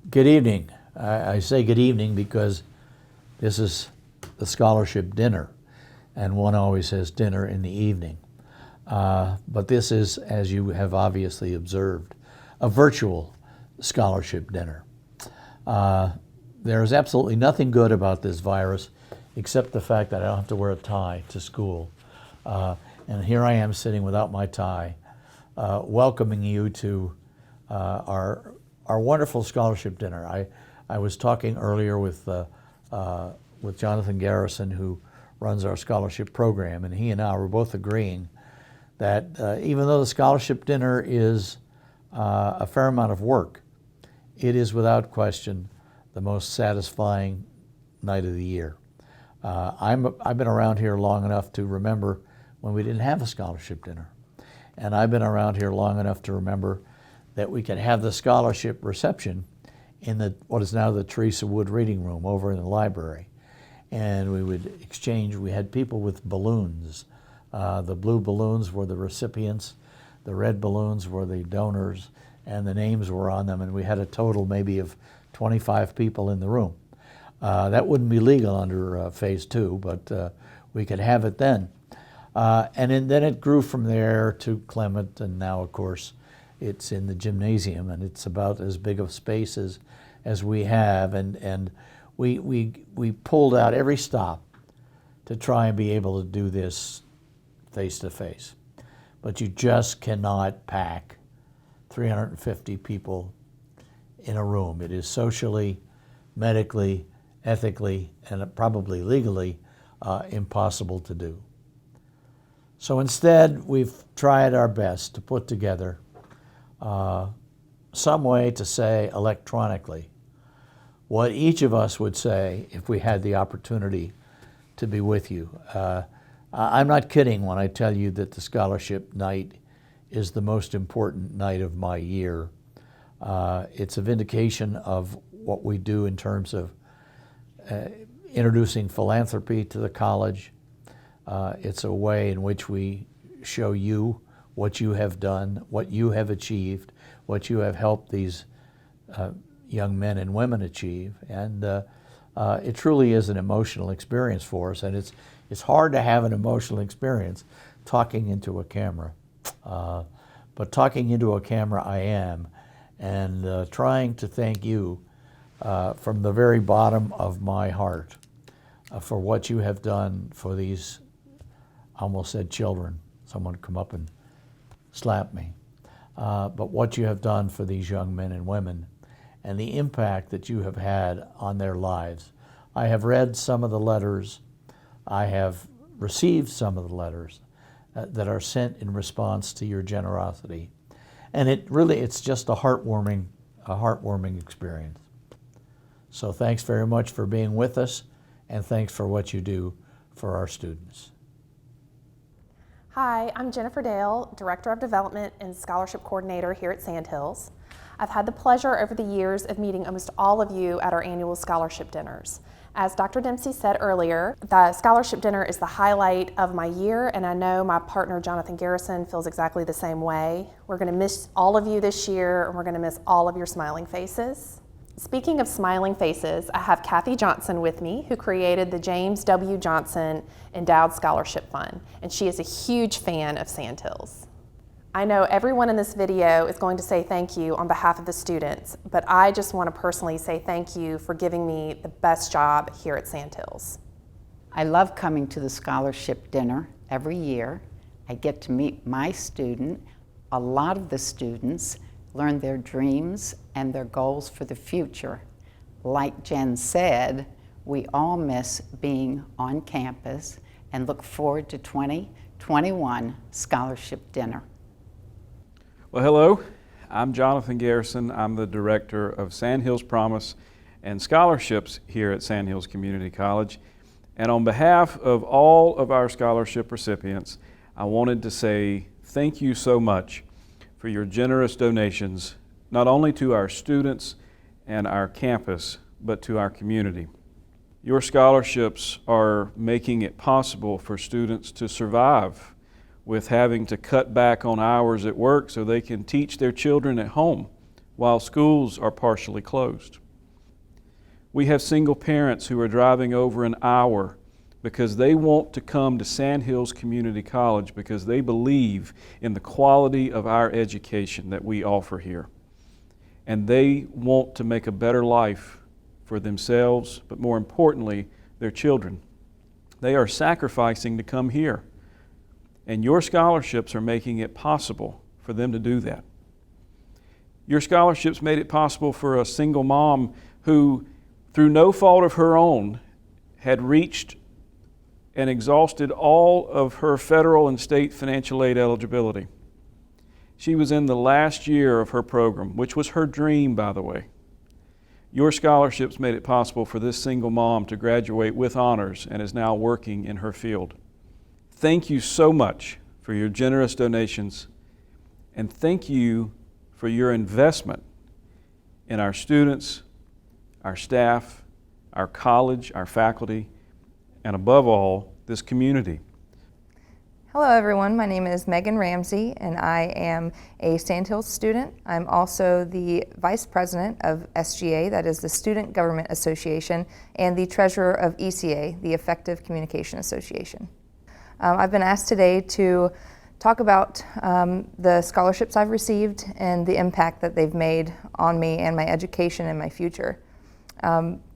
Good evening. I say good evening because this is the scholarship dinner, and one always has dinner in the evening. But this is, as you have obviously observed, a virtual scholarship dinner. There is absolutely nothing good about this virus except the fact that I don't have to wear a tie to school. And here I am sitting without my tie, welcoming you to our wonderful scholarship dinner. I was talking earlier with Jonathan Garrison, who runs our scholarship program, and he and I were both agreeing that even though the scholarship dinner is a fair amount of work, it is without question the most satisfying night of the year. I've been around here long enough to remember when we didn't have a scholarship dinner. And I've been around here long enough to remember that we could have the scholarship reception in what is now the Teresa Wood Reading Room over in the library. And we would exchange, we had people with balloons. The blue balloons were the recipients, the red balloons were the donors, and the names were on them, and we had a total maybe of 25 people in the room. That wouldn't be legal under phase 2, but we could have it then. And then it grew from there to Clement, and now of course it's in the gymnasium, and it's about as big of space as we have, and we pulled out every stop to try and be able to do this face to face. But you just cannot pack 350 people in a room. It is socially, medically, ethically, and probably legally impossible to do. So instead, we've tried our best to put together some way to say electronically what each of us would say if we had the opportunity to be with you. I'm not kidding when I tell you that the scholarship night is the most important night of my year. It's a vindication of what we do in terms of introducing philanthropy to the college. It's a way in which we show you what you have done, what you have achieved, what you have helped these young men and women achieve. And it truly is an emotional experience for us. And it's hard to have an emotional experience talking into a camera. But talking into a camera I am, and trying to thank you from the very bottom of my heart for what you have done for these, I almost said children, someone come up and slap me, but what you have done for these young men and women and the impact that you have had on their lives. I have read some of the letters, I have received some of the letters that are sent in response to your generosity. And it's just a heartwarming experience. So thanks very much for being with us, and thanks for what you do for our students. Hi, I'm Jennifer Dale, Director of Development and Scholarship Coordinator here at Sandhills. I've had the pleasure over the years of meeting almost all of you at our annual scholarship dinners. As Dr. Dempsey said earlier, the scholarship dinner is the highlight of my year, and I know my partner Jonathan Garrison feels exactly the same way. We're going to miss all of you this year, and we're going to miss all of your smiling faces. Speaking of smiling faces, I have Kathy Johnson with me, who created the James W. Johnson Endowed Scholarship Fund, and she is a huge fan of Sandhills. I know everyone in this video is going to say thank you on behalf of the students, but I just want to personally say thank you for giving me the best job here at Sandhills. I love coming to the scholarship dinner every year. I get to meet my student. A lot of the students learn their dreams and their goals for the future. Like Jen said, we all miss being on campus and look forward to 2021 scholarship dinner. Well, hello, I'm Jonathan Garrison. I'm the Director of Sandhills Promise and Scholarships here at Sandhills Community College. And on behalf of all of our scholarship recipients, I wanted to say thank you so much for your generous donations, not only to our students and our campus, but to our community. Your scholarships are making it possible for students to survive with having to cut back on hours at work so they can teach their children at home while schools are partially closed. We have single parents who are driving over an hour because they want to come to Sandhills Community College because they believe in the quality of our education that we offer here. And they want to make a better life for themselves, but more importantly, their children. They are sacrificing to come here. And your scholarships are making it possible for them to do that. Your scholarships made it possible for a single mom who, through no fault of her own, had reached and exhausted all of her federal and state financial aid eligibility. She was in the last year of her program, which was her dream, by the way. Your scholarships made it possible for this single mom to graduate with honors and is now working in her field. Thank you so much for your generous donations, and thank you for your investment in our students, our staff, our college, our faculty, and above all, this community. Hello everyone, my name is Megan Ramsey and I am a Sandhills student. I'm also the Vice President of SGA, that is the Student Government Association, and the Treasurer of ECA, the Effective Communication Association. I've been asked today to talk about the scholarships I've received and the impact that they've made on me and my education and my future.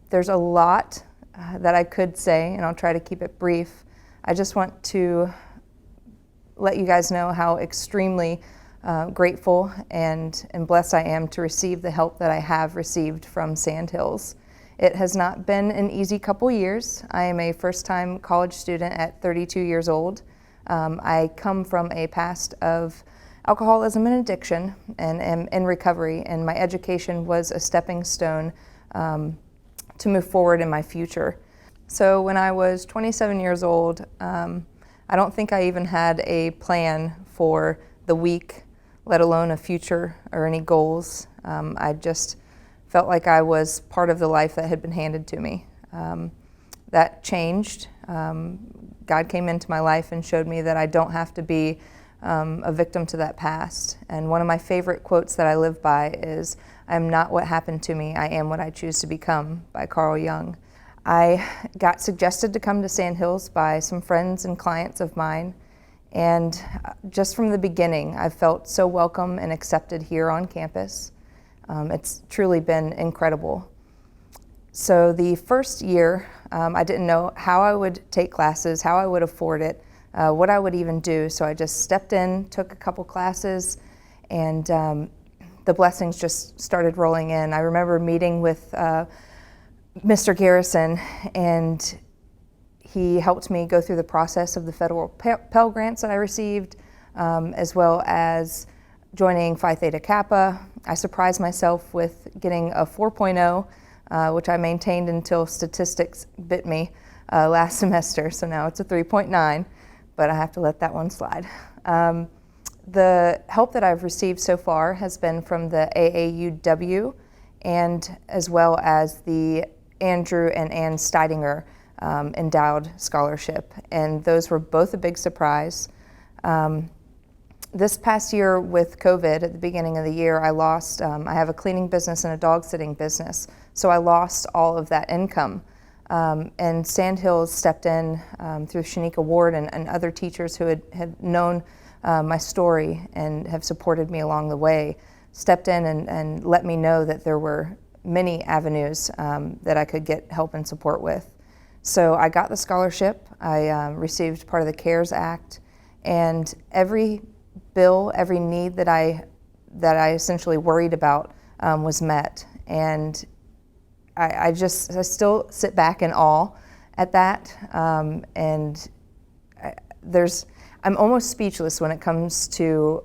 There's a lot that I could say, and I'll try to keep it brief. I just want to let you guys know how extremely grateful and blessed I am to receive the help that I have received from Sandhills. It has not been an easy couple years. I am a first-time college student at 32 years old. I come from a past of alcoholism and addiction and am in recovery, and my education was a stepping stone to move forward in my future. So when I was 27 years old, I don't think I even had a plan for the week, let alone a future or any goals. I just felt like I was part of the life that had been handed to me. That changed. God came into my life and showed me that I don't have to be a victim to that past. And one of my favorite quotes that I live by is, "I am not what happened to me, I am what I choose to become," by Carl Jung. I got suggested to come to Sandhills by some friends and clients of mine, and just from the beginning, I felt so welcome and accepted here on campus. It's truly been incredible. So the first year, I didn't know how I would take classes, how I would afford it, what I would even do, so I just stepped in, took a couple classes, and the blessings just started rolling in. I remember meeting with Mr. Garrison, and he helped me go through the process of the federal Pell Grants that I received, as well as joining Phi Theta Kappa. I surprised myself with getting a 4.0, which I maintained until statistics bit me last semester, so now it's a 3.9, but I have to let that one slide. The help that I've received so far has been from the AAUW, and as well as the Andrew and Ann Steidinger endowed scholarship, and those were both a big surprise. This past year with COVID, at the beginning of the year, I lost, I have a cleaning business and a dog sitting business, so I lost all of that income. And Sandhills stepped in through Shanika Ward and other teachers who had known my story and have supported me along the way, stepped in and let me know that there were many avenues that I could get help and support with. So I got the scholarship, I received part of the CARES Act, and every bill, every need that I essentially worried about was met. And I still sit back in awe at that, and I'm almost speechless when it comes to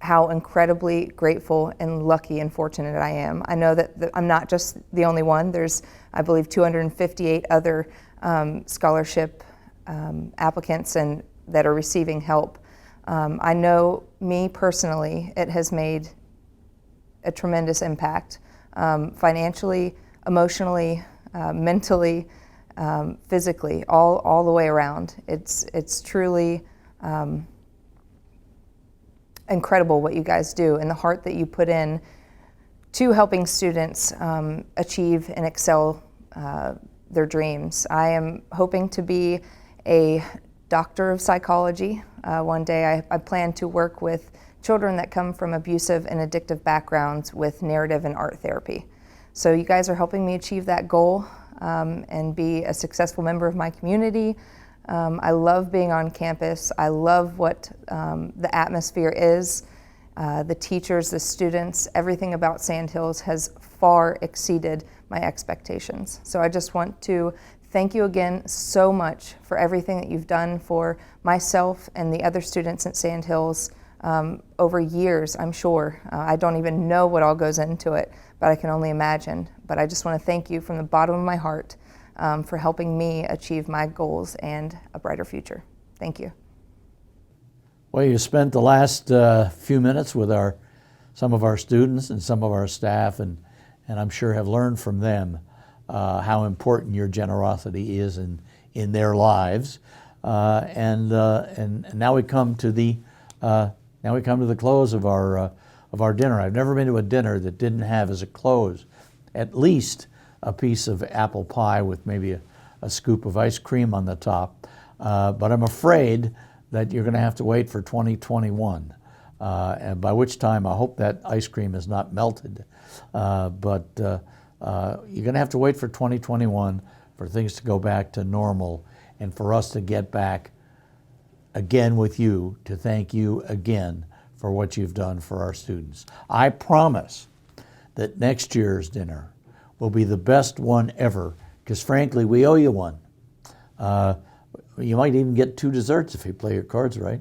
how incredibly grateful and lucky and fortunate I am. I know that I'm not just the only one. There's, I believe, 258 other scholarship applicants and that are receiving help. I know me personally, it has made a tremendous impact, financially, emotionally, mentally, physically, all the way around. It's truly incredible what you guys do and the heart that you put in to helping students achieve and excel their dreams. I am hoping to be a doctor of psychology. One day I plan to work with children that come from abusive and addictive backgrounds with narrative and art therapy. So you guys are helping me achieve that goal and be a successful member of my community. I love being on campus. I love what the atmosphere is. The teachers, the students, everything about Sandhills has far exceeded my expectations. So I just want to thank you again so much for everything that you've done for myself and the other students at Sandhills over years, I'm sure. I don't even know what all goes into it, but I can only imagine. But I just want to thank you from the bottom of my heart for helping me achieve my goals and a brighter future. Thank you. Well, you spent the last few minutes with some of our students and some of our staff, and I'm sure have learned from them how important your generosity is in their lives. And now we come to the close of our dinner. I've never been to a dinner that didn't have as a close at least a piece of apple pie with maybe a scoop of ice cream on the top. But I'm afraid that you're going to have to wait for 2021, and by which time I hope that ice cream is not melted. But you're going to have to wait for 2021 for things to go back to normal and for us to get back again with you to thank you again for what you've done for our students. I promise that next year's dinner will be the best one ever, because frankly, we owe you one. You might even get 2 desserts if you play your cards right.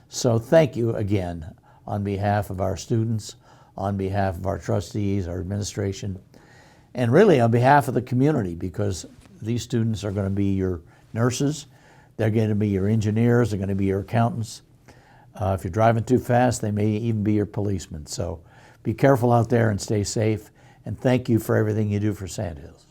So thank you again on behalf of our students, on behalf of our trustees, our administration, and really on behalf of the community, because these students are going to be your nurses, they're going to be your engineers, they're going to be your accountants. If you're driving too fast, they may even be your policemen. So be careful out there and stay safe, and thank you for everything you do for Sandhills.